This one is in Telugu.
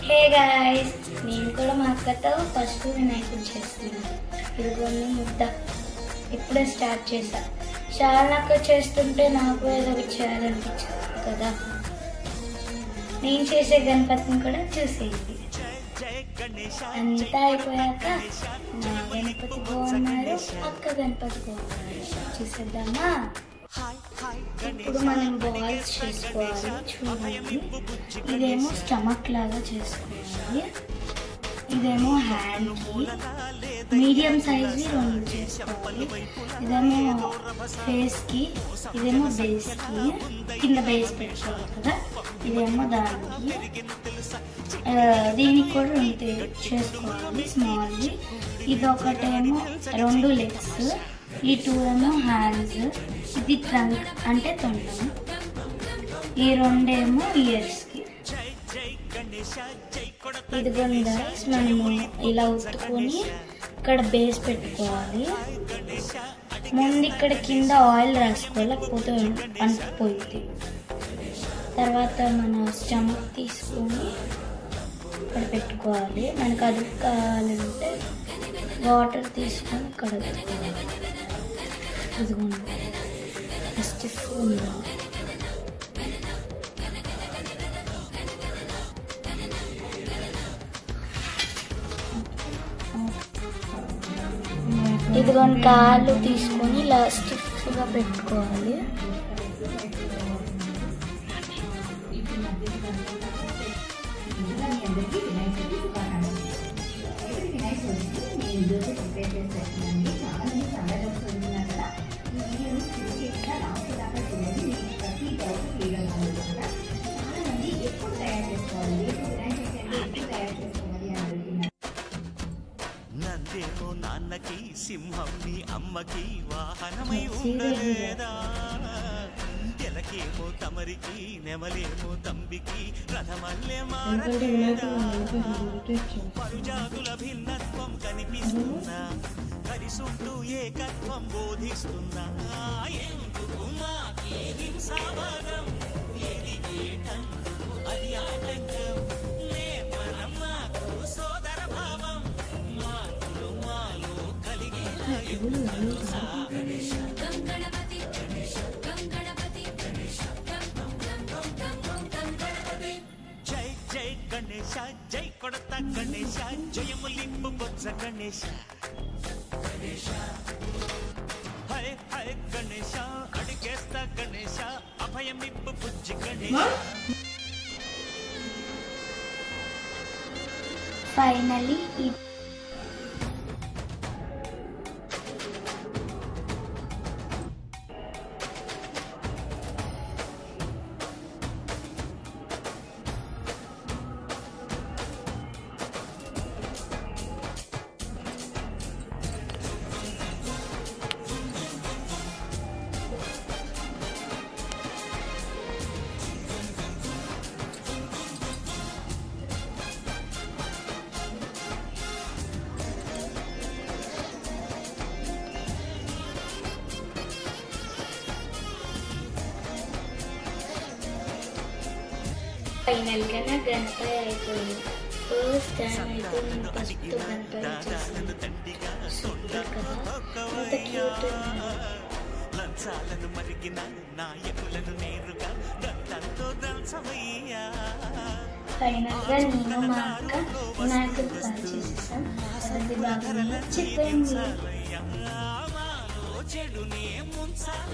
హే గాయ్స్, నేను కూడా మా అక్కతో ఫస్ట్ వినాయకుడు చేస్తున్నాను. ఇదిగోని ముద్ద ఇప్పుడే స్టార్ట్ చేశా. శారనక్క చేస్తుంటే నాకు ఏదో చేయాలనిపించింది కదా. నేను చేసే గణపతిని కూడా చూసేయండి. అంతా అయిపోయాక నా గణపతి బాగున్నారు, అక్క గణపతి బాగున్నారు. చూసేద్దామా? ఇప్పుడు మనం బాల్స్ చేసుకోవాలి. చూడండి, ఇదేమో స్టమక్ లాగా చేసుకోవాలి, ఇదేమో హ్యాండ్కి మీడియం సైజ్వి 2 చేసుకోవాలి. ఇదేమో ఫేస్కి, ఇదేమో బేస్కి, కింద బేస్ పెట్టుకోవాలి కదా. ఇదేమో దానికి, దీనికి కూడా 2 చేసుకోవాలి స్మాల్వి. ఇది ఒకటేమో 2 లెగ్స్, ఈ 2 ఏమో హ్యాండ్స్, ఇది ట్రంక్ అంటే తొండం, ఈ 2 ఏమో ఇయర్స్కి. ఇదిగోండి గైస్, మనము ఇలా ఉత్తుకొని ఇక్కడ బేస్ పెట్టుకోవాలి. ముందు ఇక్కడ కింద ఆయిల్ రాసుకోవాలి, లేకపోతే అంటుకుపోయింది. తర్వాత మన స్టమక్ తీసుకొని ఇక్కడ పెట్టుకోవాలి. మనకు అది కావాలంటే వాటర్ తీసుకొని ఇక్కడ పెట్టుకోవాలి. ఇదిగోండి స్టిఫ్ ఉంది. ఇదిగోండి కాళ్ళు తీసుకొని ఇలా స్టిఫ్గా పెట్టుకోవాలి. నందేమో నాన్నకి సింహం నీ అమ్మకి వాహనమై ఉండలేదా, ఎలకేమో తమరికి నెమలేమో తంబికి రథమల్లే మారలేదా, పరుజాతుల భిన్నత్వం కనిపిస్తున్నా, కలిసుంటూ ఏకత్వం బోధిస్తున్నా, ఎందుకు మాకే హింసావాదం, ఏది ఏటందుకు అది ఆటంకం, నే మనం మాకు సోదర భావం, మాతులు మాలో కలిగే జై జై గణేశ, జై కొడత గణేశ, జయములింపు బొజ్జ గణేశ, హరే హరే గణేశ, అడిగేస్తా గణేశ, అభయమిప్పు బుజ్జి గణేశ. ఫైనలీ ఫైనల్గా నా గణపతి అయిపోయింది. ఫస్ట్ టైం అయితే నేను ఫస్ట్ గణపతి చేశాను కదా, అంత క్యూట్. లంచాలను మరిగిన నాయకులను నేరుగా దత్తంతో దంచమయ్యా. ఫైనల్గా నేను మా అక్క వినాయకుడు తయారు చేసేసాం. అది బాగా చెప్పండి. చెడునే ముంచాల